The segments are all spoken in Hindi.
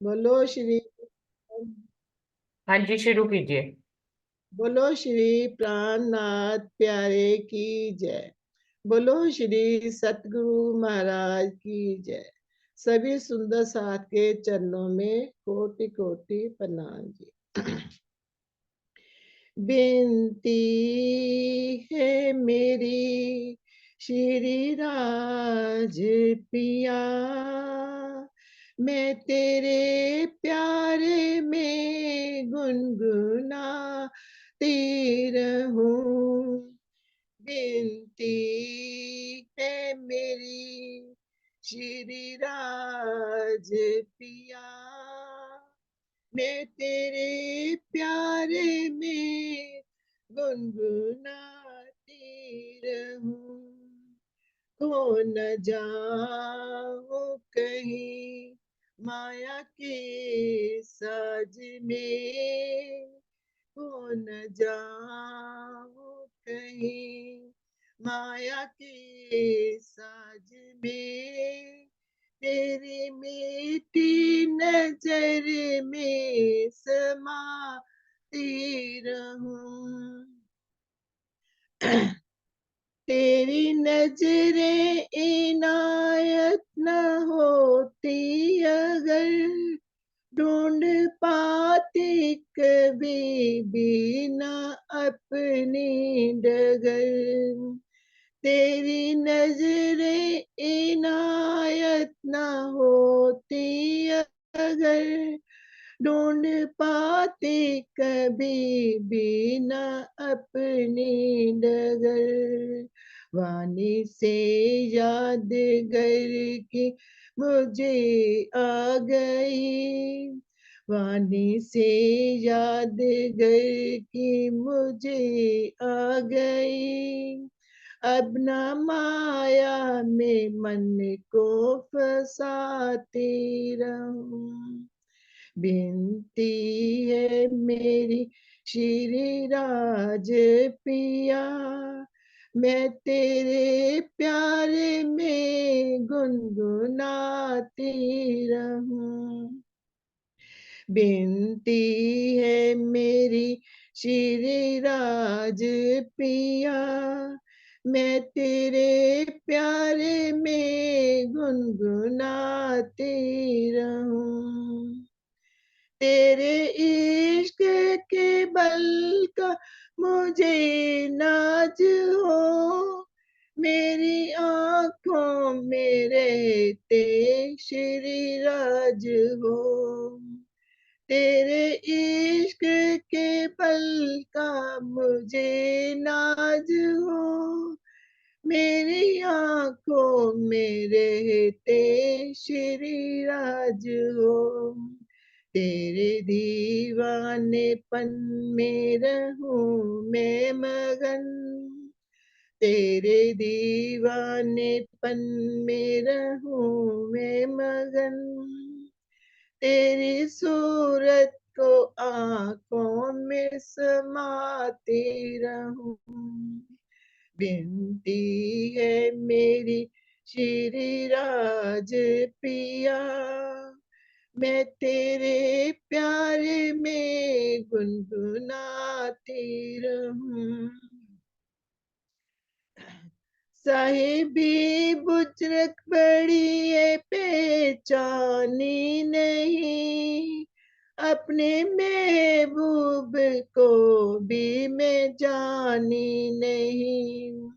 बोलो श्री हाँ जी, शुरू कीजिए। बोलो श्री प्राणनाथ प्यारे की जय। बोलो श्री सतगुरु महाराज की जय। सभी सुंदर साथ के चरणों में कोटि कोटि प्रणाम जी। बेनती है मेरी श्री राज पिया, मैं तेरे प्यारे में गुनगुनाती रहूं। बेनती है मेरी श्री राज पिया, मैं तेरे प्यारे में गुनगुनाती रहूं। खो न जाऊं कहीं माया के साज में, खो न जाऊं कहीं माया के साज में, तेरी मीठी नजर में समाती रहूं। तेरी नजरें इनायत न होती अगर, ढूंढ पाती कभी भी न अपनी डगर। तेरी नजरें इनायत न होती अगर, ढूंढ पाती कभी भी न अपनी डगर। वाणी से याद गर की मुझे आ गई, वाणी से याद गर की मुझे आ गई। अब न माया में मन को फंसाती रहूं। बिनती है मेरी श्री राज पिया, मैं तेरे प्यारे में गुनगुनाती रहूं। बिनती है मेरी श्री राज पिया, मैं तेरे प्यारे में गुनगुनाती रहूं। तेरे इश्क के बल का मुझे नाज हो, मेरी आंखों में रहते श्री राज हो। तेरे इश्क के पल का मुझे नाज हो, मेरी आंखों में रहते श्री राज हो। तेरे दीवानेपन में रहूं मैं मगन, तेरे दीवानेपन में रहूं मैं मगन। तेरी सूरत को आंखों में समाती रहूं। बिनती है मेरी श्री राज पिया, मैं तेरे प्यारे में गुनगुनाती रहूं। साहिबी बुजरक बड़ी है पहचानी नहीं, अपने महबूब को भी मैं जानी नहीं।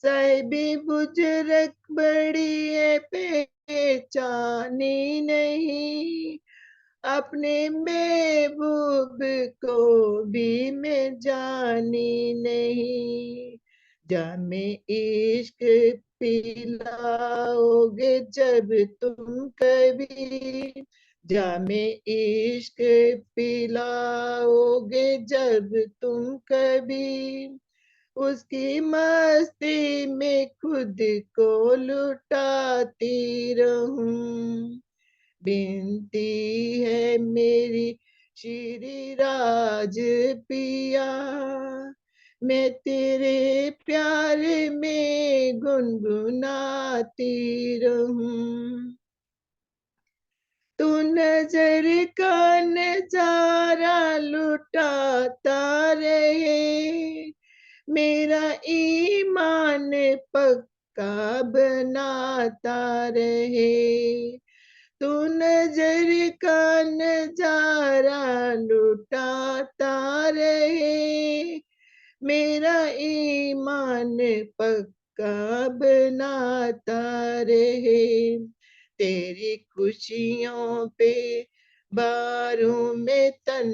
साहिबी बुजरक बड़ी है पहचानी नहीं, अपने महबूब को भी मैं जानी नहीं। जामे इश्क पिलाओगे जब तुम कभी, जामे इश्क पिलाओगे जब तुम कभी, उसकी मस्ती में खुद को लुटाती रहूं। बिनती है मेरी श्री राज पिया, मैं तेरे प्यार में गुनगुनाती रहूं। तू नजर का नजारा लुटाता रहे, मेरा ईमान पक्का बनाता रहे। तू नजर का नजारा लुटाता रहे, मेरा ईमान पक्का बनाता रहे। तेरी खुशियों पे बारों में तन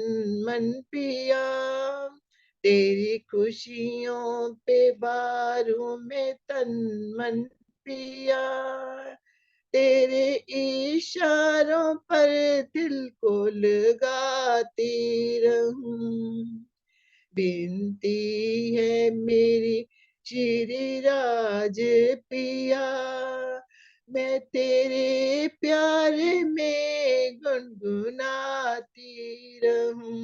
मन पिया, तेरी खुशियों पे बारों में तन मन पिया, तेरे इशारों पर दिल को लगाती रहूं। बिनती है मेरी श्री राज पिया, मैं तेरे प्यार में गुनगुनाती रहूं।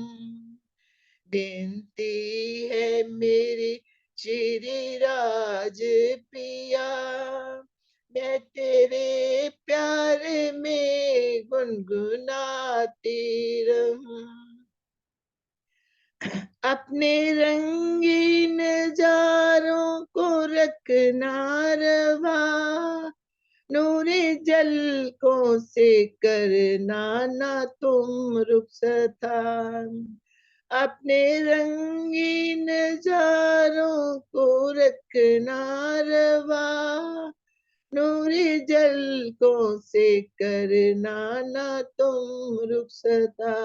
बिनती है मेरी श्री राज पिया, मैं तेरे प्यार में गुनगुनाती रहूं। अपने रंगीन नजारों को रखना रवा, नूरे जलकों से करना ना तुम रुखसता। अपने रंगीन नजारों को रखना रवा, नूरी जलकों से करना ना तुम रुखसता।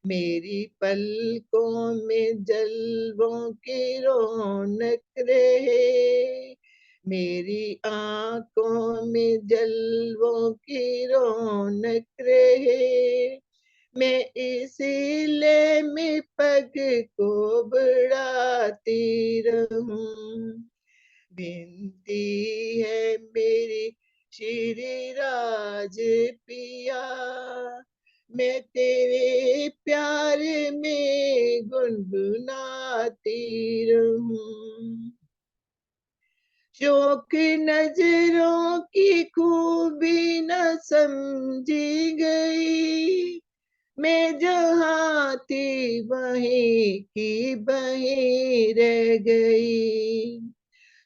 मेरी पलकों में जलवों की रौनक रहे, मेरी आंखों में जलवों की रौनक रहे, मैं इसीलिए में पग को बढ़ाती रहूं। बिनती है मेरी श्री राज पिया, मैं तेरे प्यार में गुनगुनाती रहूं। शौक नजरों की खूबी न समझी गई, मैं जहाँ थी वहीं की वहीं रह गई।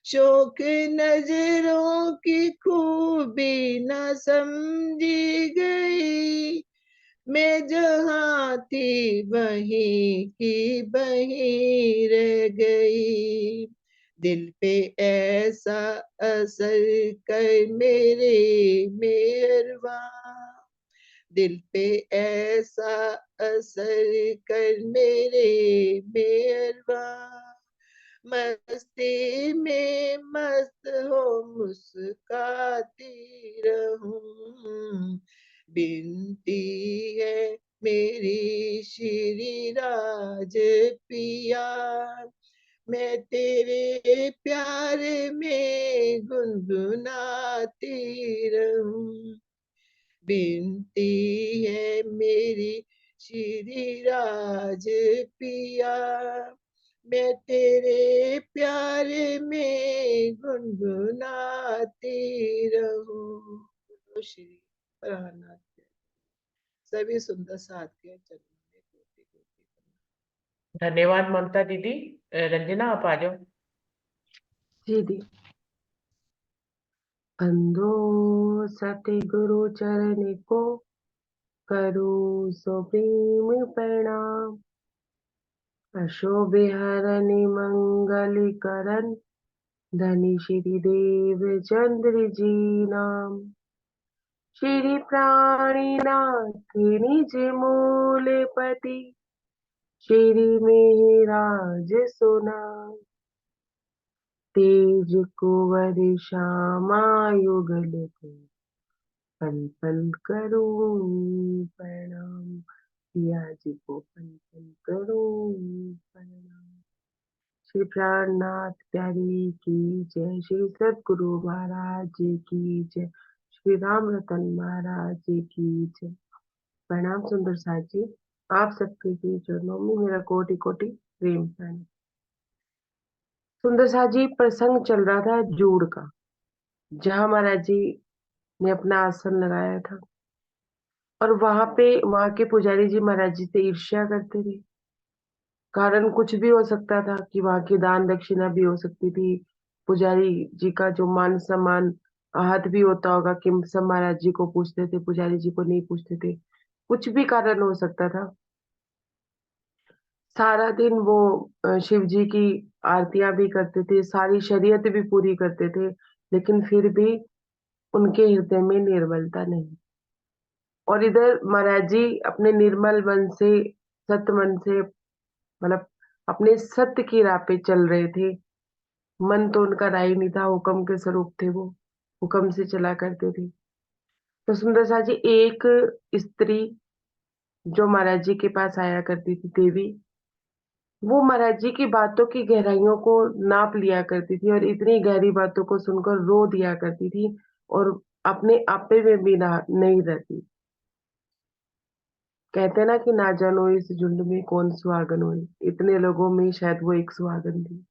शौक नजरों की खूबी न समझी गई, मैं जहाँ थी वहीं की वहीं रह गई। दिल पे ऐसा असर कर मेरे मेहरबा, दिल पे ऐसा असर कर मेरे मेहरबा, मस्ती में मस्त हो मुस्काती रहूं। बिनती है मेरी श्री राज पिया, मैं तेरे प्यार में गुनगुनाती रहूं। बिनती है मेरी श्री राज पिया, मैं तेरे प्यार में गुनगुनाती रहूं। बोलो श्री प्राणनाथ के सभी सुंदर साथ के चरणों में कोटि कोटि प्रणाम। धन्यवाद ममता दीदी। रंजना आप आ जाओ। जी दी। बंधो सतगुरु चरण को करो सो प्रेम प्रणाम, अशोभ हरण मंगल करण धनी श्री देव चंद्र जी नाम। श्री प्राणीनाथ निज मूल पति, श्री मेहराज सुना, तेज कुंवर श्यामा युगल को, पल पल करूं प्रणाम। पिया जी को पल पल करूं प्रणाम। श्री प्राणनाथ प्यारे की जय, श्री सद्गुरु महाराज जी की जय, श्री राम रतन महाराज जी की जय। प्रणाम सुंदर साथ जी, आप सबके के चरणों में मेरा कोटि कोटि प्रेम प्रणाम। सुंदर साथ जी, प्रसंग चल रहा था जूड़ का, जहां महाराज जी ने अपना आसन लगाया था। और वहां के पुजारी जी महाराज जी से ईर्ष्या करते थे। कारण कुछ भी हो सकता था कि वहां की दान दक्षिणा भी हो सकती थी, पुजारी जी का जो मान सम्मान आहत भी होता होगा कि सब महाराज जी को पूछते थे, पुजारी जी को नहीं पूछते थे। कुछ भी कारण हो सकता था। सारा दिन वो शिव जी की आरतियां भी करते थे, सारी शरीयत भी पूरी करते थे, लेकिन फिर भी उनके हृदय में निर्मलता नहीं। और इधर महाराज जी अपने निर्मल मन से, सत्य मन से, मतलब अपने सत्य की राह पे चल रहे थे। मन तो उनका राह ही नहीं था, हुक्म के स्वरूप थे वो, हुक्म से चला करते थे। तो सुंदर सा जी, एक स्त्री जो महाराज जी के पास आया करती थी, देवी, वो महाराज जी की बातों की गहराइयों को नाप लिया करती थी और इतनी गहरी बातों को सुनकर रो दिया करती थी और अपने आपे में भी नहीं रहती। कहते ना कि ना जानो इस झुंड में कौन सुहागन हुई, इतने लोगों में शायद वो एक सुहागन थी।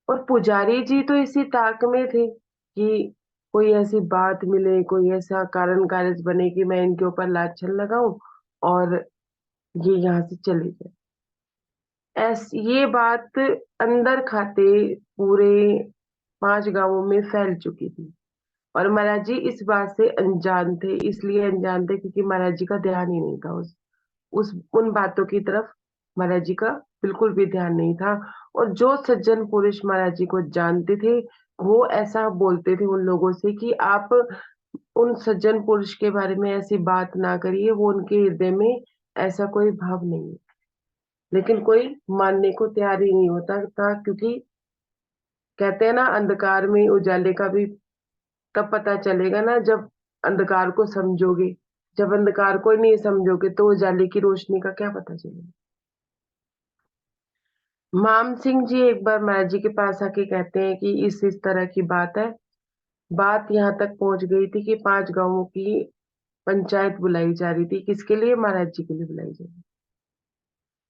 और पुजारी जी तो इसी ताक में थे कि कोई ऐसी बात मिले, कोई ऐसा कारण कारज बने कि मैं इनके ऊपर लाछन लगाऊं और ये यहाँ से चले जाए। ये बात अंदर खाते पूरे 5 गांवों में फैल चुकी थी। और महाराज जी इस बात से अनजान थे, इसलिए अनजान थे क्योंकि महाराज जी का ध्यान ही नहीं था उस उन बातों की तरफ। महाराज जी का बिल्कुल भी ध्यान नहीं था। और जो सज्जन पुरुष महाराज जी को जानते थे, वो ऐसा बोलते थे उन लोगों से कि आप उन सज्जन पुरुष के बारे में ऐसी बात ना करिए, वो उनके हृदय में ऐसा कोई भाव नहीं है। लेकिन कोई मानने को तैयार ही नहीं होता था, क्योंकि कहते हैं ना, अंधकार में उजाले का भी तब पता चलेगा ना जब अंधकार को समझोगे। जब अंधकार को ही नहीं समझोगे तो उजाले की रोशनी का क्या पता चलेगा। मान सिंह जी एक बार महाराज जी के पास आके कहते हैं कि इस तरह की बात है। बात यहाँ तक पहुंच गई थी कि 5 गांवों की पंचायत बुलाई जा रही थी। किसके लिए? महाराज जी के लिए बुलाई जा रही।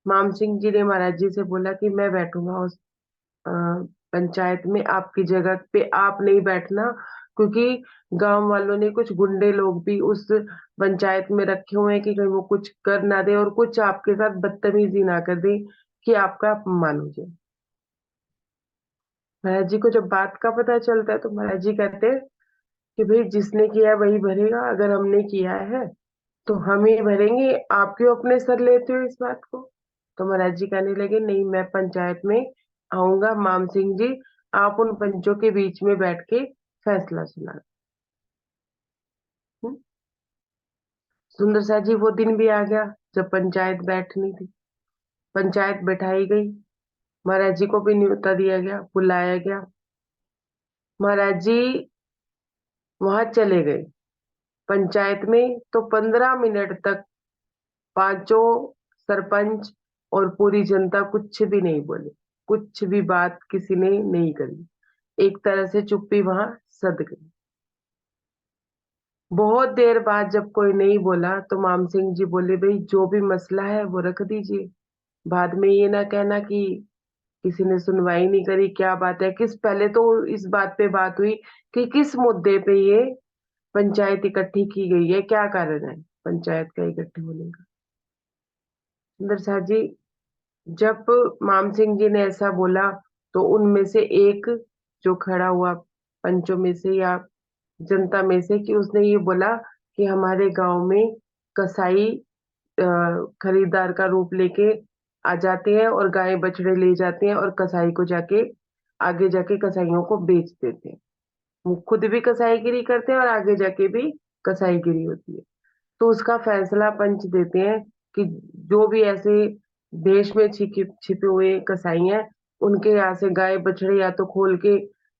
मान सिंह जी ने महाराज जी से बोला कि मैं बैठूंगा उस अ, पंचायत में, आपकी जगह पे आप नहीं बैठना, क्योंकि गांव वालों ने कुछ गुंडे लोग भी उस पंचायत में रखे हुए हैं कि कहीं वो कुछ कर ना दे और कुछ आपके साथ बदतमीजी ना कर दे कि आपका अपमान हो जाए। महाराज जी को जब बात का पता चलता है तो महाराज जी कहते हैं कि भाई जिसने किया है वही भरेगा, अगर हमने किया है तो हम ही भरेंगे, आप क्यों अपने सर लेते हो इस बात को। तो महाराज जी कहने लगे, नहीं, मैं पंचायत में आऊंगा, मान सिंह जी आप उन पंचों के बीच में बैठ के फैसला सुना। हम्म? सुंदर सा जी, वो दिन भी आ गया जब पंचायत बैठनी थी। पंचायत बैठाई गई, महाराज जी को भी न्योता दिया गया, बुलाया गया। महाराज जी वहां चले गए पंचायत में, तो 15 मिनट तक पांचों सरपंच और पूरी जनता कुछ भी नहीं बोले, कुछ भी बात किसी ने नहीं करी। एक तरह से चुप्पी वहां सद गई। बहुत देर बाद जब कोई नहीं बोला तो मान सिंह जी बोले, भाई जो भी मसला है वो रख दीजिए, बाद में ये ना कहना कि किसी ने सुनवाई नहीं करी। क्या बात है, किस पहले तो इस बात पे बात हुई कि किस मुद्दे पे ये पंचायत इकट्ठी की गई है, क्या कारण है पंचायत का इकट्ठे होने का। सुंदर साह जी, जब मान सिंह जी ने ऐसा बोला तो उनमें से एक जो खड़ा हुआ पंचों में से या जनता में से, कि उसने ये बोला कि हमारे गांव में कसाई खरीदार का रूप लेके आ जाते हैं और गाय बछड़े ले जाते हैं और कसाई को जाके आगे जाके कसाईयों को बेच देते हैं। वो खुद भी कसाईगिरी करते हैं और आगे जाके भी कसाईगिरी होती है। तो उसका फैसला पंच देते हैं कि जो भी ऐसे देश में छिपे हुए कसाई हैं, उनके यहाँ से गाय बछड़े या तो खोल के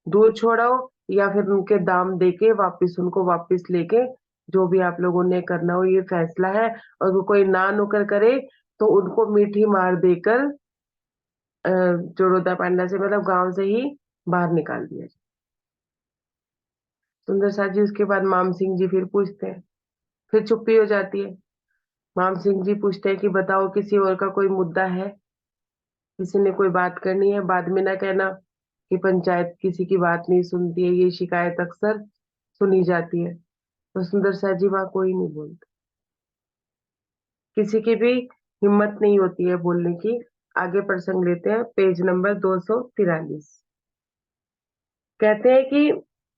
दूर छोड़ाओ या फिर उनके दाम देके वापिस उनको वापिस लेके जो भी आप लोगों ने करना हो, ये फैसला है। और वो कोई ना नुकर करे तो उनको मीठी मार देकर जोरोदा पांडा से, मतलब गांव से ही बाहर निकाल दिया जाए। सुंदर सा जी, उसके बाद मान सिंह जी फिर पूछते हैं, फिर चुप्पी हो जाती है। मान सिंह जी पूछते हैं कि बताओ किसी और का कोई मुद्दा है, किसी ने कोई बात करनी है। बाद में ना कहना कि पंचायत किसी की बात नहीं सुनती है, ये शिकायत अक्सर सुनी जाती है। तो सुंदर सा जी वहां कोई नहीं बोलता। किसी की भी हिम्मत नहीं होती है बोलने की। आगे प्रसंग लेते हैं, पेज नंबर 243। कहते हैं कि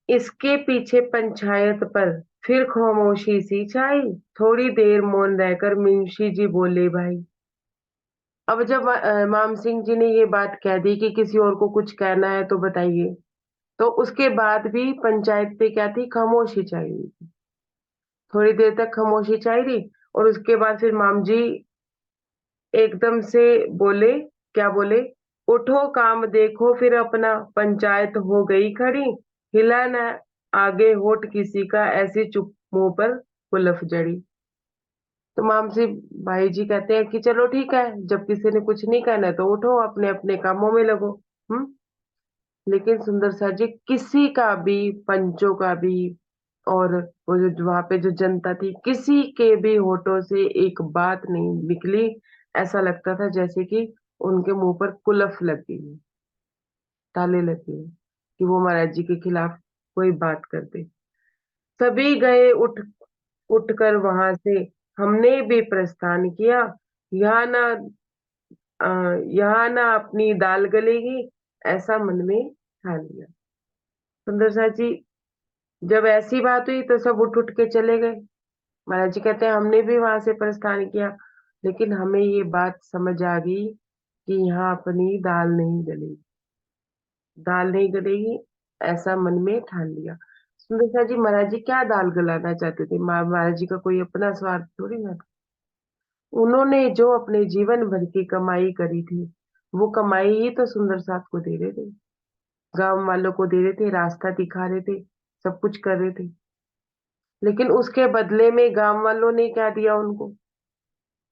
इसके पीछे पंचायत पर फिर खामोशी सी छाई। थोड़ी देर मौन रहकर मुंशी जी बोले, भाई। अब जब मान सिंह जी ने ये बात कह दी कि किसी और को कुछ कहना है तो बताइए, तो उसके बाद भी पंचायत पे क्या थी, खामोशी चाहिए। थोड़ी देर तक खामोशी चाहिए और उसके बाद फिर माम जी एकदम से बोले, क्या बोले, उठो काम देखो फिर अपना, पंचायत हो गई खड़ी, हिला न आगे होठ किसी का, ऐसी चुप मुंह पर कुलफ जड़ी। तो माम जी भाई जी कहते हैं कि चलो ठीक है, जब किसी ने कुछ नहीं कहना है तो उठो अपने अपने कामों में लगो। हम्म। लेकिन सुंदर सा जी किसी का भी, पंचों का भी, और वो जो वहां पे जो जनता थी, किसी के भी होठों से एक बात नहीं निकली। ऐसा लगता था जैसे कि उनके मुंह पर कुलफ लगी है, ताले लगे हैं, कि वो महाराज जी के खिलाफ कोई बात करते। सभी गए उठकर वहां से, हमने भी प्रस्थान किया, यहाँ ना यहाँ ना अपनी दाल गलेगी, ऐसा मन में ठान लिया। सुंदर सा जी जब ऐसी बात हुई तो सब उठ उठ के चले गए। महाराज जी कहते हैं हमने भी वहां से प्रस्थान किया, लेकिन हमें ये बात समझ आ गई कि यहाँ अपनी दाल नहीं गलेगी, दाल नहीं गलेगी, ऐसा मन में ठान लिया। सुंदर सा जी महाराज जी क्या दाल गलाना चाहते थे, महाराज जी का कोई अपना स्वार्थ थोड़ी ना था। उन्होंने जो अपने जीवन भर की कमाई करी थी, वो कमाई ही तो सुंदर साथ को दे रहे थे, गांव वालों को दे रहे थे, रास्ता दिखा रहे थे, सब कुछ कर रहे थे। लेकिन उसके बदले में गांव वालों ने क्या दिया उनको,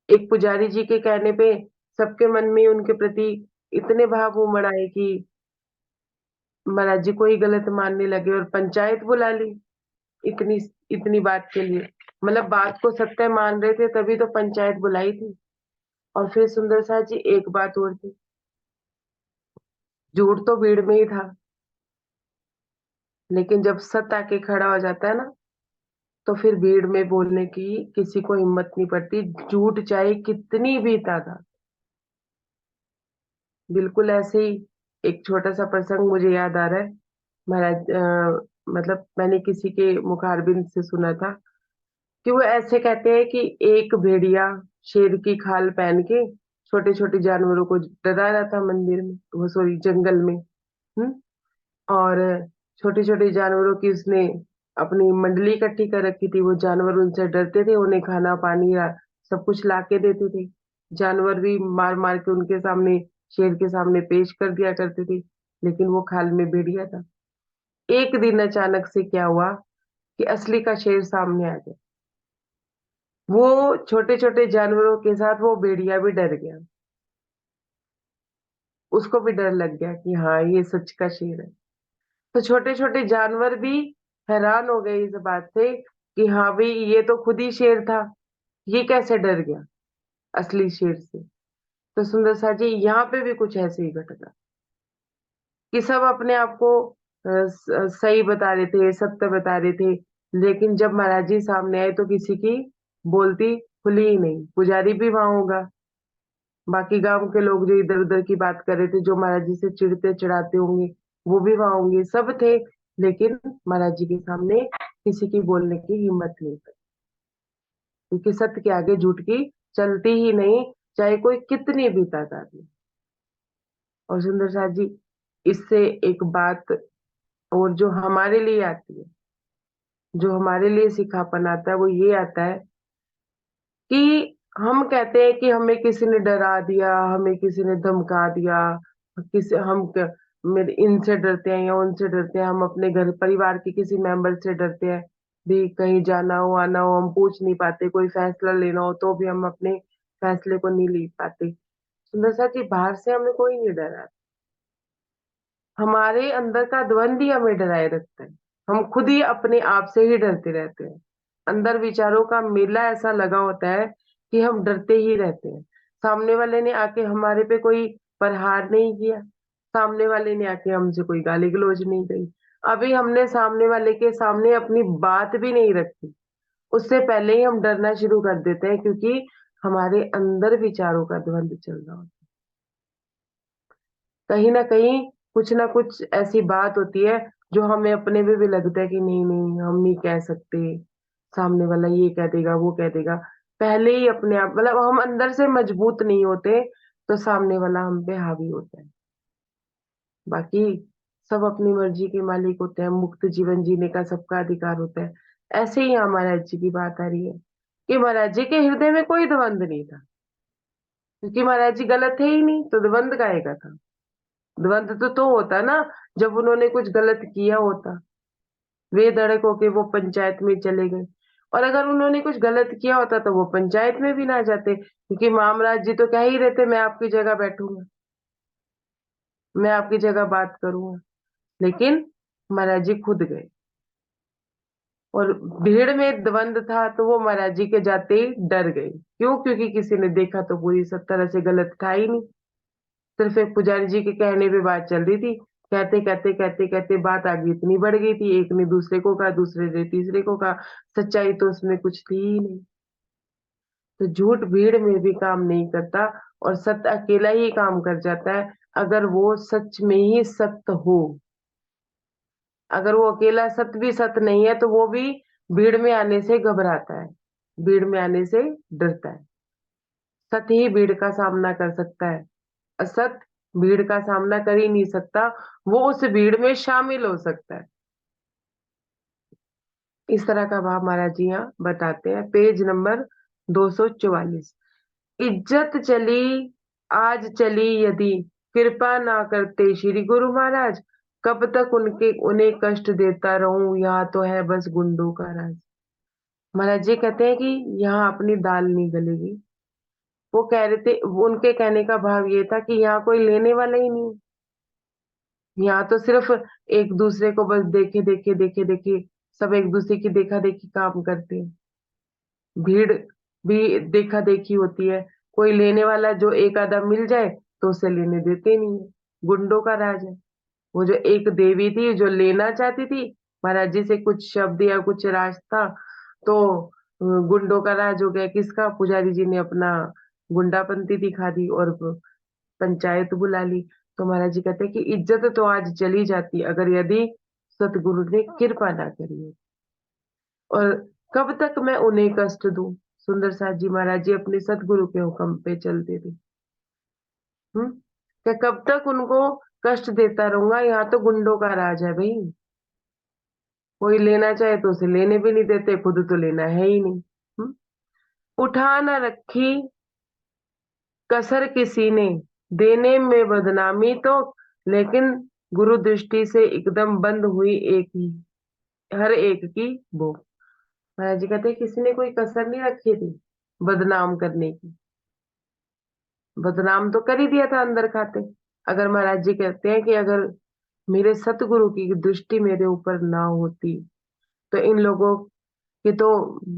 एक पुजारी जी के कहने पे सबके मन में उनके प्रति इतने भाव उमड़ आए कि महाराज जी को ही गलत मानने लगे और पंचायत बुला ली इतनी इतनी बात के लिए। मतलब बात को सत्य मान रहे थे तभी तो पंचायत बुलाई थी। और फिर सुंदर सा जी एक बात और थी, झूठ तो भीड़ में ही था, लेकिन जब सत्य आके खड़ा हो जाता है ना, तो फिर भीड़ में बोलने की किसी को हिम्मत नहीं पड़ती, झूठ चाहे कितनी भी तादाद। बिल्कुल ऐसे ही एक छोटा सा प्रसंग मुझे याद आ रहा है। महाराज मतलब मैंने किसी के मुखारबिंद से सुना था कि वो ऐसे कहते हैं कि एक भेड़िया शेर की खाल पहन के छोटे छोटे जानवरों को डरा रहा था मंदिर में, वो सॉरी जंगल में। हम्म। और छोटे छोटे जानवरों की उसने अपनी मंडली इकट्ठी कर रखी थी, वो जानवर उनसे डरते थे, उन्हें खाना पानी या सब कुछ ला के देते थे। जानवर भी मार मार के उनके सामने, शेर के सामने पेश कर दिया करते थे, लेकिन वो खाल में भेड़िया था। एक दिन अचानक से क्या हुआ कि असली का शेर सामने आ गया। वो छोटे छोटे जानवरों के साथ वो भेड़िया भी डर गया, उसको भी डर लग गया कि हाँ ये सच का शेर है। तो छोटे छोटे जानवर भी हैरान हो गए इस बात से कि हाँ भाई ये तो खुद ही शेर था, ये कैसे डर गया असली शेर से। तो सुंदर सा जी यहाँ पे भी कुछ ऐसे ही घटना कि सब अपने आप को सही बता रहे थे, सत्य बता रहे थे, लेकिन जब महाराज जी सामने आए तो किसी की बोलती खुली ही नहीं। पुजारी भी वहां होगा, बाकी गांव के लोग जो इधर उधर की बात कर रहे थे, जो महाराज जी से चिढ़ते चिढ़ाते होंगे, वो भी वहां होंगे, सब थे। लेकिन महाराज जी के सामने किसी की बोलने की हिम्मत नहीं थी, क्योंकि सत्य के आगे झूठ की चलती ही नहीं, चाहे कोई कितनी भी तादाद में। और सुंदर साथ जी इससे एक बात और जो हमारे लिए आती है, जो हमारे लिए सिखापन आता है, वो ये आता है कि हम कहते हैं कि हमें किसी ने डरा दिया, हमें किसी ने धमका दिया, किसी मेरे इनसे डरते हैं या उनसे डरते हैं, हम अपने घर परिवार के किसी मेंबर से डरते हैं, भी कहीं जाना हो आना हो हम पूछ नहीं पाते, कोई फैसला लेना हो तो भी हम अपने फैसले को नहीं ले पाते। सुंदर सा कि बाहर से हमें कोई नहीं डरा, हमारे अंदर का द्वंद ही हमें डराए रखता है। हम खुद ही अपने आप से ही डरते रहते हैं, अंदर विचारों का मेला ऐसा लगा होता है कि हम डरते ही रहते हैं। सामने वाले ने आके हमारे पे कोई प्रहार नहीं किया, सामने वाले ने आके हमसे कोई गाली गलौज नहीं करी, अभी हमने सामने वाले के सामने अपनी बात भी नहीं रखी, उससे पहले ही हम डरना शुरू कर देते हैं, क्योंकि हमारे अंदर विचारों का द्वंद चल रहा होता है। कहीं ना कहीं कुछ ना कुछ ऐसी बात होती है जो हमें अपने पे भी लगता है कि नहीं नहीं हम नहीं कह सकते, सामने वाला ये कह देगा वो कह देगा। पहले ही अपने आप मतलब हम अंदर से मजबूत नहीं होते तो सामने वाला हम पे हावी होता है। बाकी सब अपनी मर्जी के मालिक होते हैं, मुक्त जीवन जीने का सबका अधिकार होता है। ऐसे ही यहाँ महाराज जी की बात आ रही है कि महाराज जी के हृदय में कोई द्वंद नहीं था, क्योंकि महाराज जी गलत है ही नहीं, तो द्वंद काहेगा था। द्वंद तो होता ना जब उन्होंने कुछ गलत किया होता, वे धड़क होके वो पंचायत में चले गए। और अगर उन्होंने कुछ गलत किया होता तो वो पंचायत में भी ना जाते, क्योंकि महाराज जी तो कह ही रहते मैं आपकी जगह बैठूंगा, मैं आपकी जगह बात करूंगा। लेकिन महाराज जी खुद गए, और भीड़ में द्वंद था तो वो महाराज जी के जाते ही डर गए। क्यों? क्योंकि किसी ने देखा तो पूरी सब तरह से गलत था ही नहीं, सिर्फ एक पुजारी जी के कहने पे बात चल रही थी। कहते कहते कहते कहते बात आगे इतनी बढ़ गई थी, एक ने दूसरे को कहा, दूसरे ने तीसरे को कहा, सच्चाई तो उसमें कुछ थी ही नहीं। तो झूठ भीड़ में भी काम नहीं करता, और सत्य अकेला ही काम कर जाता है अगर वो सच में ही सत्य हो। अगर वो अकेला सत्य भी सत्य नहीं है तो वो भी भीड़ में आने से घबराता है, भीड़ में आने से डरता है। सत्य ही भीड़ का सामना कर सकता है, असत भीड़ का सामना कर ही नहीं सकता, वो उस भीड़ में शामिल हो सकता है। इस तरह का भाव महाराज जी यहाँ बताते हैं। Page number 244। इज्जत चली आज चली यदि कृपा ना करते श्री गुरु महाराज, कब तक उन्हें कष्ट देता रहूं, यहाँ तो है बस गुंडों का राज। महाराज जी कहते हैं कि यहाँ अपनी दाल नहीं गलेगी। वो कह रहे थे, उनके कहने का भाव ये था कि यहाँ कोई लेने वाला ही नहीं, यहाँ तो सिर्फ एक दूसरे को बस देखे देखे देखे देखे सब एक दूसरे की देखा देखी काम करते हैं। भीड़ भी देखा देखी होती है, कोई लेने वाला जो एक आधा मिल जाए तो उसे लेने देते नहीं है। गुंडों का राज है। वो जो एक देवी थी जो लेना चाहती थी महाराज जी से कुछ शब्द या कुछ रास्ता, तो गुंडों का राज हो गया। किसका? पुजारी जी ने अपना गुंडापंती दिखा दी और पंचायत बुला ली। तो महाराज जी कहते हैं कि इज्जत तो आज चली जाती अगर यदि सतगुरु ने कृपा ना करी हो। और कब तक मैं उन्हें कष्ट दूं? सुंदर साथ जी महाराज जी अपने सतगुरु के हुक्म पे चलते थे। क्या कब तक उनको कष्ट देता रहूंगा? यहाँ तो गुंडों का राज है भाई, कोई लेना चाहे तो उसे लेने भी नहीं देते, खुद तो लेना है ही नहीं। उठा न रखी कसर किसी ने देने में बदनामी तो, लेकिन गुरु दृष्टि से एकदम बंद हुई एक ही हर एक की वो। महाराज जी कहते हैं किसी ने कोई कसर नहीं रखी थी बदनाम करने की, बदनाम तो कर ही दिया था अंदर खाते। अगर महाराज जी कहते हैं कि अगर मेरे सतगुरु की दृष्टि मेरे ऊपर ना होती तो इन लोगों की तो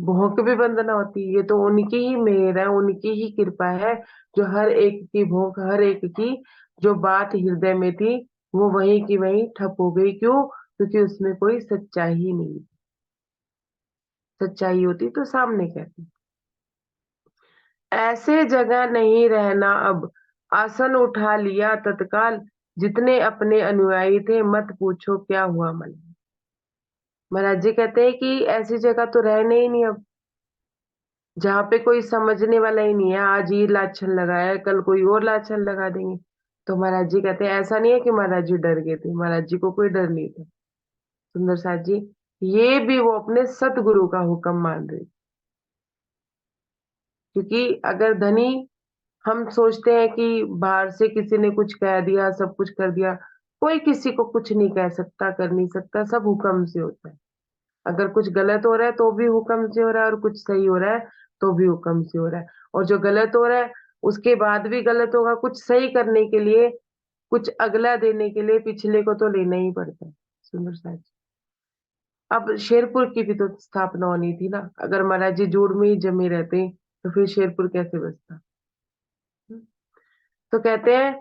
भौंक भी बंद ना होती। ये तो उनकी ही मेहर है, उनकी ही कृपा है जो हर एक की भौंक, हर एक की जो बात हृदय में थी वो वहीं की वहीं ठप हो गई। क्यों? क्योंकि उसमें कोई सच्चाई ही नहीं। सच्चाई होती तो सामने कहती। ऐसे जगह नहीं रहना अब, आसन उठा लिया तत्काल, जितने अपने अनुयायी थे मत पूछो क्या हुआ मन। महाराज जी कहते हैं कि ऐसी जगह तो रहने ही नहीं अब, जहाँ पे कोई समझने वाला ही नहीं है। आज ये लाछन लगाया है, कल कोई और लाछन लगा देंगे। तो महाराज जी कहते हैं ऐसा नहीं है कि महाराज जी डर गए थे, महाराज जी को कोई डर नहीं था। सुंदर साथ जी ये भी वो अपने सतगुरु का हुक्म मान रहे, क्योंकि अगर धनी हम सोचते हैं कि बाहर से किसी ने कुछ कह दिया सब कुछ कर दिया, कोई किसी को कुछ नहीं कह सकता कर नहीं सकता, सब हुक्म से होता है। अगर कुछ गलत हो रहा है तो भी हुक्म से हो रहा है, और कुछ सही हो रहा है तो भी हुक्म से हो रहा है। और जो गलत हो रहा है उसके बाद भी गलत होगा, कुछ सही करने के लिए, कुछ अगला देने के लिए पिछले को तो लेना ही पड़ता है। सुंदर साथ अब शेरपुर की भी तो स्थापना होनी थी ना, अगर महाराज जी जोड़ में ही जमे रहते तो फिर शेरपुर कैसे बचता। तो कहते हैं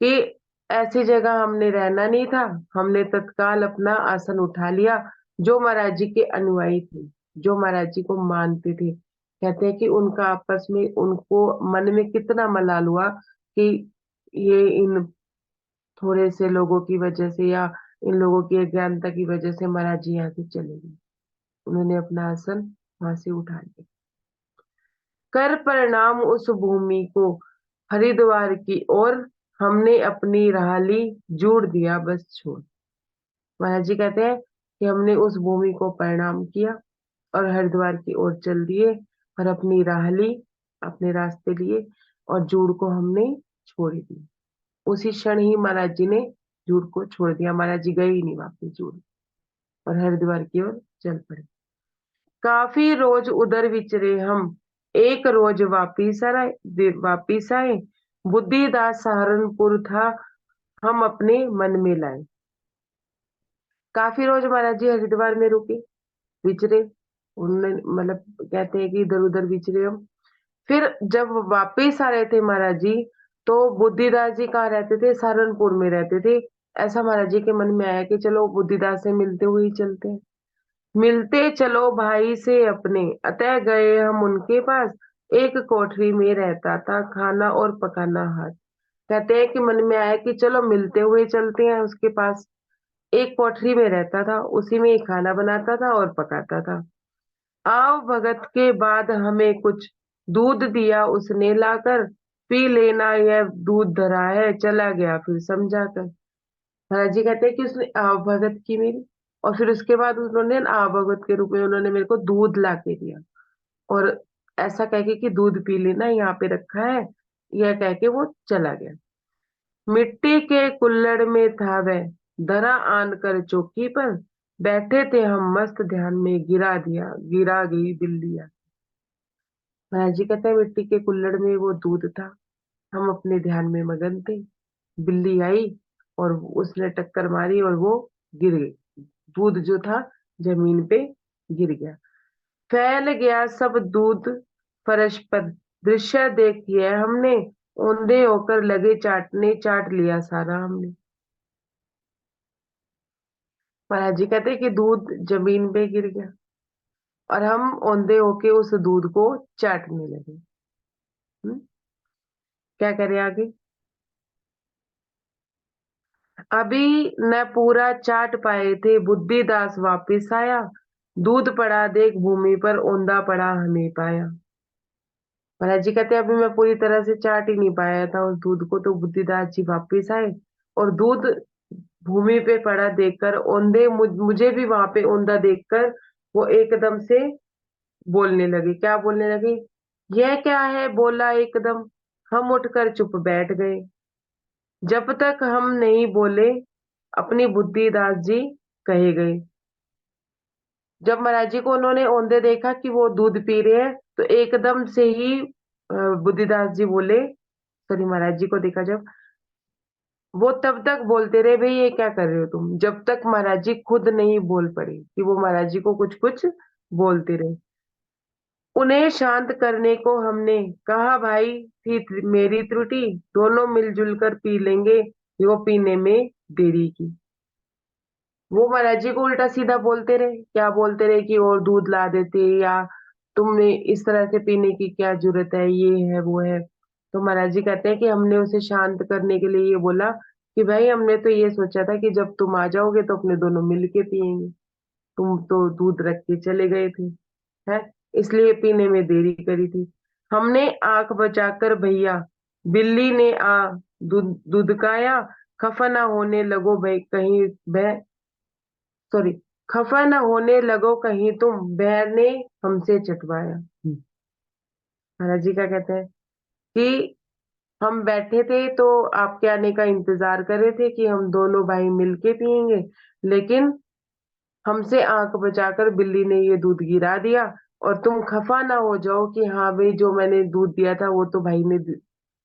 कि ऐसी जगह हमने रहना नहीं था, हमने तत्काल अपना आसन उठा लिया। जो महाराज जी के अनुयायी थे, जो महाराज जी को मानते थे, कहते हैं कि उनका आपस में उनको मन में कितना मलाल हुआ कि ये इन थोड़े से लोगों की वजह से या इन लोगों की अज्ञानता की वजह से महाराज जी यहाँ से चले गए। उन्होंने अपना आसन वहां से उठा लिया। कर प्रणाम उस भूमि को हरिद्वार की ओर, हमने अपनी राहली जोड़ दिया बस छोड़। महाराज जी कहते हैं कि हमने उस भूमि को प्रणाम किया और हरिद्वार की ओर चल दिए और अपनी राह ली, अपने रास्ते लिए और जूड़ को हमने छोड़ दिया। उसी क्षण ही महाराज जी ने जूड़ को छोड़ दिया। महाराज जी गए ही नहीं वापस जूड़ और हरिद्वार की ओर चल पड़े। काफी रोज उधर विचरे हम, एक रोज वापिस आए, बुद्धिदास सहारनपुर था हम अपने मन में लाए। काफी रोज महाराज जी हरिद्वार में रुके, विचरे, उन्होंने मतलब कहते हैं कि इधर उधर विचरे हम। फिर जब वापिस आ रहे थे महाराज जी, तो बुद्धिदास जी कहाँ रहते थे? सहारनपुर में रहते थे। ऐसा महाराज जी के मन में आया कि चलो बुद्धिदास से मिलते हुए ही चलते हैं। मिलते चलो भाई से अपने, अतः गए हम उनके पास, एक कोठरी में रहता था खाना और पकाना हाथ। कहते हैं कि मन में आया कि चलो मिलते हुए चलते हैं उसके पास। एक कोठरी में रहता था, उसी में ही खाना बनाता था और पकाता था। आओ भगत के बाद हमें कुछ दूध दिया उसने लाकर, पी लेना यह दूध धरा है, चला गया फिर समझा कर। महाराज जी कहते हैं कि उसने आव भगत की मेरी, और फिर उसके बाद उन्होंने आव भगत के रूप में उन्होंने मेरे को दूध ला के दिया और ऐसा कह के कि दूध पी लेना यहाँ पे रखा है, यह कह के वो चला गया। मिट्टी के कुल्हड़ में था वह, धरा आन कर चौकी पर, बैठे थे हम मस्त ध्यान में, गिरा गई बिल्लियां। महाराज जी कहते हैं मिट्टी के कुल्हड़ में वो दूध था, हम अपने ध्यान में मगन थे, बिल्ली आई और उसने टक्कर मारी और वो गिर गई। दूध जो था जमीन पे गिर गया, फैल गया सब दूध फर्श पर। दृश्य देखिए हमने, औंधे होकर लगे चाटने, चाट लिया सारा हमने। महाराज जी कहते कि दूध जमीन पे गिर गया और हम औंधे होके उस दूध को चाटने लगे। क्या करें आगे? अभी न पूरा चाट पाए थे, बुद्धिदास वापिस आया, दूध पड़ा देख भूमि पर, औंधा पड़ा हमें पाया। महाराज जी कहते अभी मैं पूरी तरह से चाट ही नहीं पाया था उस दूध को, तो बुद्धिदास जी वापिस आए और दूध भूमि पे पड़ा देखकर औंधे, मुझे भी वहां पे औंधा देखकर वो एकदम से बोलने लगे। क्या बोलने लगे? यह क्या है, बोला एकदम। हम उठकर चुप बैठ गए, जब तक हम नहीं बोले अपनी बुद्धिदास जी कहे गए। जब महाराज जी को उन्होंने औंधे देखा कि वो दूध पी रहे हैं, तो एकदम से ही बुद्धिदास जी बोले, सॉरी महाराज जी को देखा जब, वो तब तक बोलते रहे भाई ये क्या कर रहे हो तुम, जब तक महाराज जी खुद नहीं बोल पड़े, कि वो महाराज जी को कुछ कुछ बोलते रहे। उन्हें शांत करने को हमने कहा, भाई थी मेरी त्रुटि, दोनों मिलजुल कर पी लेंगे, यो पीने में देरी की। वो महाराज जी को उल्टा सीधा बोलते रहे, क्या बोलते रहे कि और दूध ला देते, या तुमने इस तरह से पीने की क्या जरूरत है, ये है वो है। तो महाराज जी कहते हैं कि हमने उसे शांत करने के लिए ये बोला कि भाई हमने तो ये सोचा था कि जब तुम आ जाओगे तो अपने दोनों मिल के पियेंगे, तुम तो दूध रख के चले गए थे, है, इसलिए पीने में देरी करी थी। हमने आंख बचाकर भैया, बिल्ली ने आ दूध दुधकाया, खफा न होने लगो भाई कहीं बह सॉरी खफा न होने लगो कहीं तुम, बहर ने हमसे चटवाया। महाराज जी क्या कहते हैं कि हम बैठे थे तो आपके आने का इंतजार कर रहे थे कि हम दोनों भाई मिलके पियेंगे, लेकिन हमसे आंख बचाकर बिल्ली ने ये दूध गिरा दिया, और तुम खफा ना हो जाओ कि हाँ भाई जो मैंने दूध दिया था वो तो भाई ने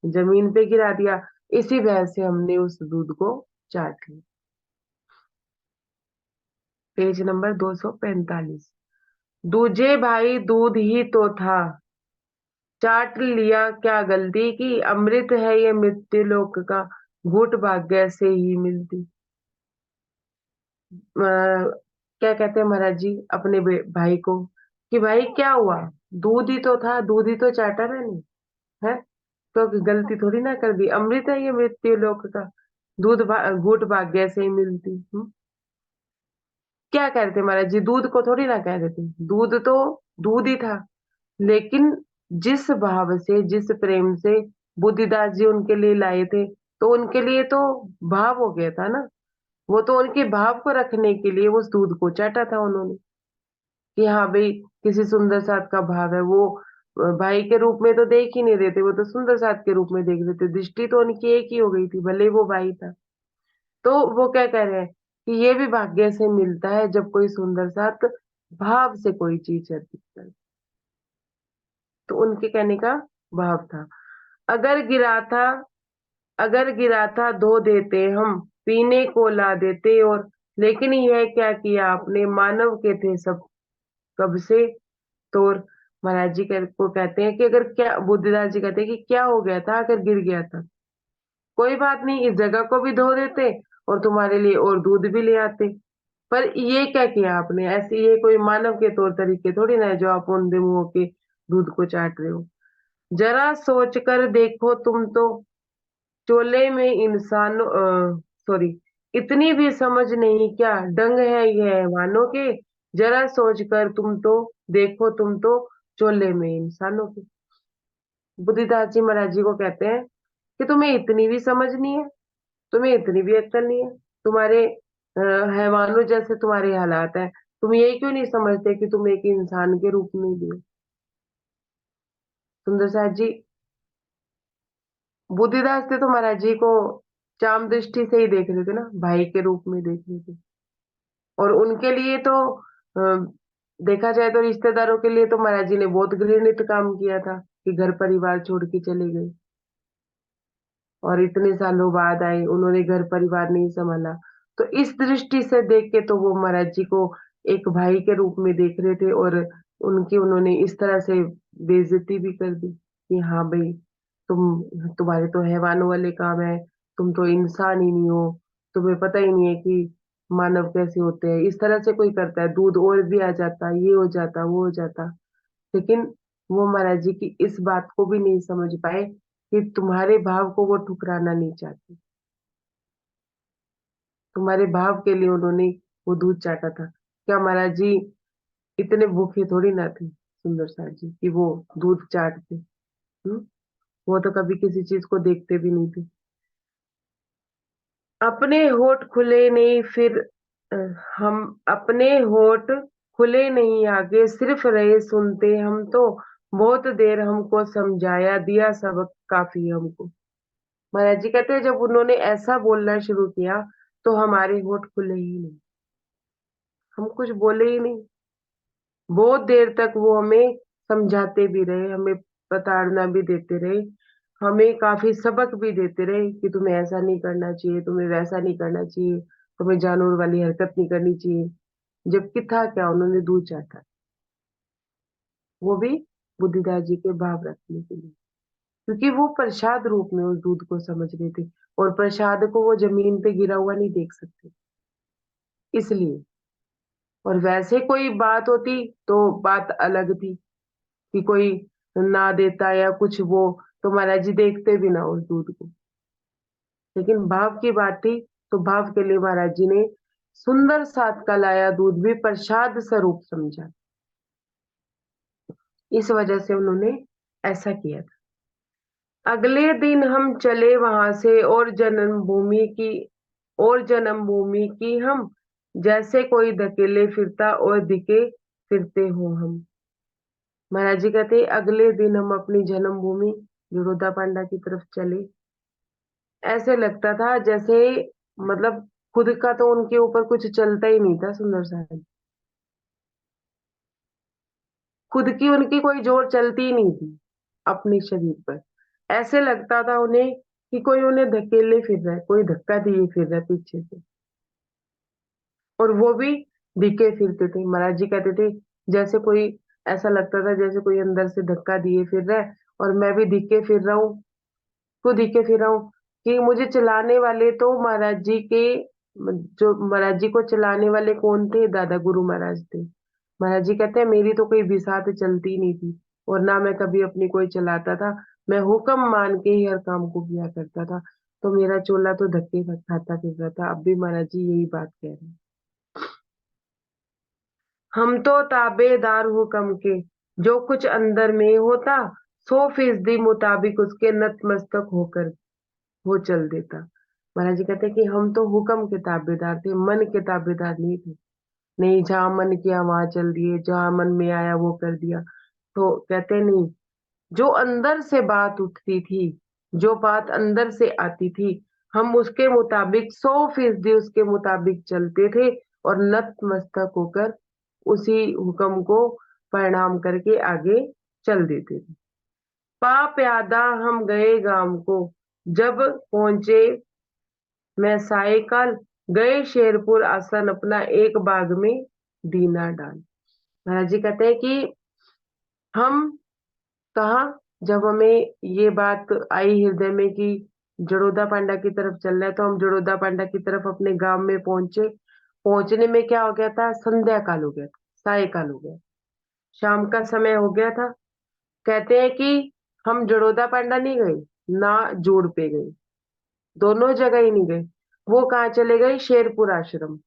जमीन पे गिरा दिया, इसी वजह से हमने उस दूध को चाट लिया। Page number 245। दूजे भाई दूध ही तो था, चाट लिया क्या गलती की, अमृत है ये मृत्यु लोक का, घूट भाग्य से ही मिलती। क्या कहते हैं महाराज जी अपने भाई को कि भाई क्या हुआ, दूध ही तो था, दूध ही तो चाटा मैंने, है। तो गलती थोड़ी ना कर दी, अमृत है ये मृत्यु लोक का, दूध घूट भाग्य से ही मिलती। क्या कह रहे थे महाराज जी, दूध को थोड़ी ना कह रहे थे, दूध तो दूध ही था, लेकिन जिस भाव से, जिस प्रेम से बुद्धिदास जी उनके लिए लाए थे, तो उनके लिए तो भाव हो गया था ना। वो तो उनके भाव को रखने के लिए उस दूध को चाटा था उन्होंने, कि हाँ भाई किसी सुंदर साथ का भाव है। वो भाई के रूप में तो देख ही नहीं रहे थे, वो तो सुंदर साथ के रूप में देख रहे थे, दृष्टि तो उनकी एक ही हो गई थी, भले ही वो भाई था। तो वो क्या कह रहे हैं कि ये भी भाग्य से मिलता है जब कोई सुंदर साथ भाव से कोई चीज अर्पित करे। तो उनके कहने का भाव था, अगर गिरा था, अगर गिरा था धो देते हम, पीने को ला देते और, लेकिन यह क्या किया आपने, मानव के थे सब कब से। तो महाराज जी को कहते हैं कि अगर क्या, बुद्धिदास जी कहते हैं कि क्या हो गया था अगर गिर गया था, कोई बात नहीं, इस जगह को भी धो देते और तुम्हारे लिए और दूध भी ले आते। पर ये क्या किया आपने, ऐसे ये कोई मानव के तौर तरीके थोड़ी ना है जो आप उन मुंह के दूध को चाट रहे हो। जरा सोच कर देखो तुम तो, चोले में इंसान, सॉरी, इतनी भी समझ नहीं क्या, डंग है ये हैवानों के, जरा सोच कर तुम तो देखो तुम तो, चोले में इंसानों के। बुद्धिदास जी महाराज जी को कहते हैं कि तुम्हें इतनी भी समझ नहीं है, तुम्हें इतनी भी अक्ल नहीं है, तुम्हारे हैवानों जैसे तुम्हारे हालात है, तुम ये क्यों नहीं समझते कि तुम एक इंसान के रूप में भी हो। सुंदर साहब जी, बुद्धिदास थे तो महाराज जी को चाम दृष्टि से ही देख रहे थे ना, भाई के रूप में देख रहे थे। और उनके लिए तो देखा जाए तो रिश्तेदारों के लिए तो महाराज जी ने बहुत घृणित काम किया था, कि घर परिवार छोड़ के चले गए और इतने सालों बाद आए, उन्होंने घर परिवार नहीं संभाला। तो इस दृष्टि से देख के तो वो महाराज जी को एक भाई के रूप में देख रहे थे, और उनकी उन्होंने इस तरह से बेइज्जती भी कर दी कि हाँ भाई, तुम्हारे तो हैवानों वाले काम है, तुम तो इंसान ही नहीं हो, तुम्हें पता ही नहीं है कि मानव कैसे होते हैं। इस तरह से कोई करता है, दूध और भी आ जाता, ये हो जाता, वो हो जाता। लेकिन वो महाराज जी की इस बात को भी नहीं समझ पाए कि तुम्हारे भाव को वो ठुकराना नहीं चाहते, तुम्हारे भाव के लिए उन्होंने वो दूध चाटा था। क्या महाराज जी इतने भूखे थोड़ी ना थे सुंदर साहब जी कि वो दूध चाटते। वो तो कभी किसी चीज को देखते भी नहीं थे। अपने होठ खुले नहीं फिर, अ, हम अपने होठ खुले नहीं आगे, सिर्फ रहे सुनते हम तो, बहुत देर हमको समझाया दिया सबक काफी हमको। महाराज जी कहते हैं जब उन्होंने ऐसा बोलना शुरू किया तो हमारे होठ खुले ही नहीं, हम कुछ बोले ही नहीं। बहुत देर तक वो हमें समझाते भी रहे, हमें प्रताड़ना भी देते रहे, हमें काफी सबक भी देते रहे कि तुम्हें ऐसा नहीं करना चाहिए, तुम्हें वैसा नहीं करना चाहिए, तुम्हें जानवर वाली हरकत नहीं करनी चाहिए। जबकि था क्या, उन्होंने दूध चाटा, वो भी बुद्धिदास जी के भाव रखने के लिए, क्योंकि वो प्रसाद रूप में उस दूध को समझ रहे थे, और प्रसाद को वो जमीन पे गिरा हुआ नहीं देख सकते, इसलिए। और वैसे कोई बात होती तो बात अलग थी, कि कोई ना देता या कुछ, वो तो महाराज जी देखते भी ना उस दूध को। लेकिन भाव की बात थी, तो भाव के लिए महाराज जी ने सुंदर साथ का लाया दूध भी प्रसाद स्वरूप समझा, इस वजह से उन्होंने ऐसा किया था। अगले दिन हम चले वहां से, और जन्मभूमि की हम, जैसे कोई धकेले फिरता और दिखे फिरते हो हम। महाराज जी कहते अगले दिन हम अपनी जन्मभूमि जोरोदा पांडा की तरफ चले। ऐसे लगता था जैसे, मतलब खुद का तो उनके ऊपर कुछ चलता ही नहीं था सुंदर साहब, खुद की उनकी कोई जोर चलती ही नहीं थी अपने शरीर पर। ऐसे लगता था उन्हें कि कोई उन्हें धकेले फिर रहा है, कोई धक्का दिए फिर रहा है पीछे से, और वो भी दिखे फिरते थे। महाराज जी कहते थे जैसे कोई, ऐसा लगता था जैसे कोई अंदर से धक्का दिए फिर रहा है, और मैं भी दिखे फिर रहा हूँ, खुद दिखे फिर रहा हूँ। कि मुझे चलाने वाले तो महाराज जी के, जो महाराज जी को चलाने वाले कौन थे, दादा गुरु महाराज थे। महाराज जी कहते हैं मेरी तो कोई बिसात चलती नहीं थी और ना मैं कभी अपनी कोई चलाता था। मैं हुक्म मान के ही हर काम को किया करता था। तो मेरा चोला तो धक्के खाता फिर रहा था। अब भी महाराज जी यही बात कह रहे हैं। हम तो ताबेदार हुक्म के, जो कुछ अंदर में होता 100% मुताबिक उसके नतमस्तक होकर वो चल देता। महाराज जी कहते हैं कि हम तो हुक्म के ताबेदार थे, मन के ताबेदार नहीं थे। नहीं, जहां मन किया वहां चल दिए, जहां मन में आया वो कर दिया। तो कहते हैं नहीं, जो अंदर से बात उठती थी, जो बात अंदर से आती थी, हम उसके मुताबिक 100% उसके मुताबिक चलते थे और नतमस्तक होकर उसी हुक्म को प्रणाम करके आगे चल देते थे। पा प्यादा हम गए गांव को, जब पहुंचे मैं सायकाल, गए शेरपुर आसन अपना एक बाग में दीना डाल। महाराज जी कहते हैं कि हम कहा, जब हमें ये बात आई हृदय में कि जड़ोदा पांडा की तरफ चलना है, तो हम जड़ोदा पांडा की तरफ अपने गांव में पहुंचे। पहुंचने में क्या हो गया था, संध्या काल हो गया था, सायकाल हो गया, शाम का समय हो गया था। कहते हैं कि हम जड़ोदा पांडा नहीं गए, ना जोड़ पे गए, दोनों जगह ही नहीं गए। वो कहाँ चले गए, शेरपुर आश्रम,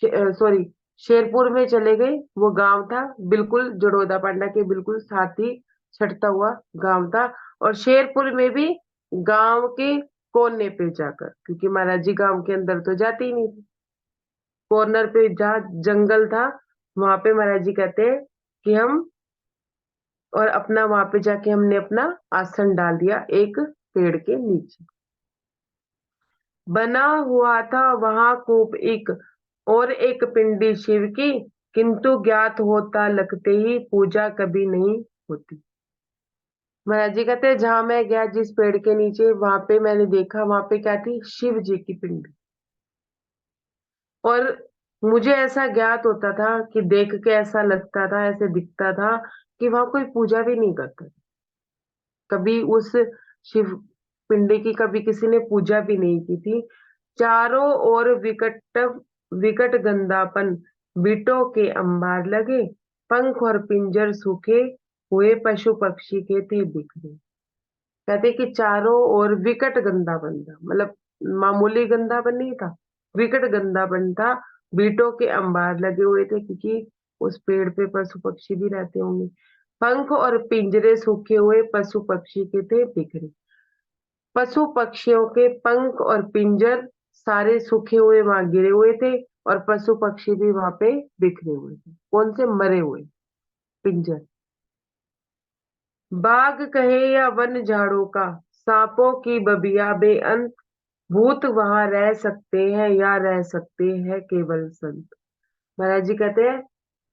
सॉरी, शेरपुर में चले गए। वो गांव था बिल्कुल जड़ोदा पांडा के बिल्कुल साथ ही छटता हुआ गांव था। और शेरपुर में भी गांव के कोने पे जाकर, क्योंकि महाराज जी गांव के अंदर तो जाते ही नहीं थे, कॉर्नर पे जहाँ जंगल था वहां पे महाराज जी कहते हैं कि हम, और अपना वहां पे जाके हमने अपना आसन डाल दिया एक पेड़ के नीचे। बना हुआ था वहां कूप एक, और एक पिंडी शिव की, किंतु ज्ञात होता लगते ही पूजा कभी नहीं होती। महाराज जी कहते हैं जहां मैं गया जिस पेड़ के नीचे, वहां पे मैंने देखा, वहां पे क्या थी, शिव जी की पिंडी। और मुझे ऐसा ज्ञात होता था कि देख के ऐसा लगता था, ऐसे दिखता था कि वहां कोई पूजा भी नहीं करता था। कभी उस शिव पिंडी की कभी किसी ने पूजा भी नहीं की थी। चारों ओर विकट विकट गंधापन, बीटों के अंबार लगे, पंख और पिंजर सूखे हुए पशु पक्षी के थे बिखरे। कहते कि चारों ओर विकट गंधापन था, मतलब मामूली गंधापन नहीं था, विकट गंधापन था। बीटों के अंबार लगे हुए थे, क्योंकि उस पेड़ पे पशु पक्षी भी रहते होंगे। पंख और पिंजरे सूखे हुए पशु पक्षी के थे बिखरे। पशु पक्षियों के पंख और पिंजर सारे सूखे हुए वहां गिरे हुए थे, और पशु पक्षी भी वहां पे बिखरे हुए थे। कौन से, मरे हुए पिंजर। बाग कहे या वन झाड़ों का, सांपों की बबिया बेअंत, भूत वहां रह सकते हैं या रह सकते हैं केवल संत। महाराज जी कहते हैं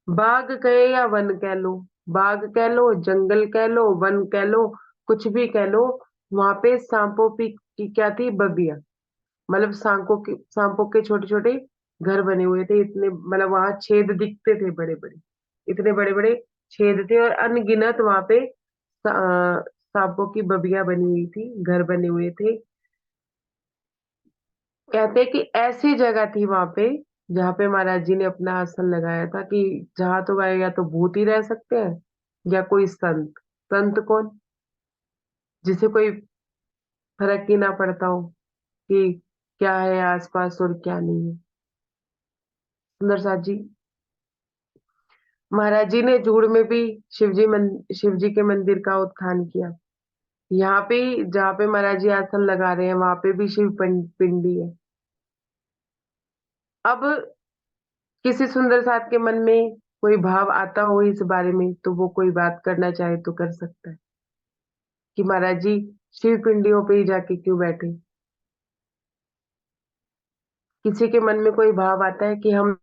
बाग कहे या वन कह लो, बाग कह लो, जंगल कह लो, वन कह लो, कुछ भी कह लो, वहां पे सांपों की क्या थी, बबिया, मतलब सांपों के छोटे छोटे घर बने हुए थे। इतने, मतलब वहां छेद दिखते थे बड़े बड़े, इतने बड़े बड़े छेद थे, और अनगिनत वहां पे सांपों की बबिया बनी हुई थी, घर बने हुए थे। कहते हैं कि ऐसी जगह थी वहां पे जहाँ पे महाराज जी ने अपना आसन लगाया था, कि जहां तो गए या तो भूत ही रह सकते हैं या कोई संत। संत कौन, जिसे कोई फर्क ही ना पड़ता हो कि क्या है आसपास और क्या नहीं है। सुंदर साथ जी, महाराज जी ने जूड़ में भी शिव जी के मंदिर का उत्थान किया। यहाँ पे जहाँ पे महाराज जी आसन लगा रहे हैं वहां पे भी शिव पिंडी है। अब किसी सुंदर साथ के मन में कोई भाव आता हो इस बारे में, तो वो कोई बात करना चाहे तो कर सकता है कि महाराज जी शिव पिंडियों पे ही जाके क्यों बैठे। किसी के मन में कोई भाव आता है कि हम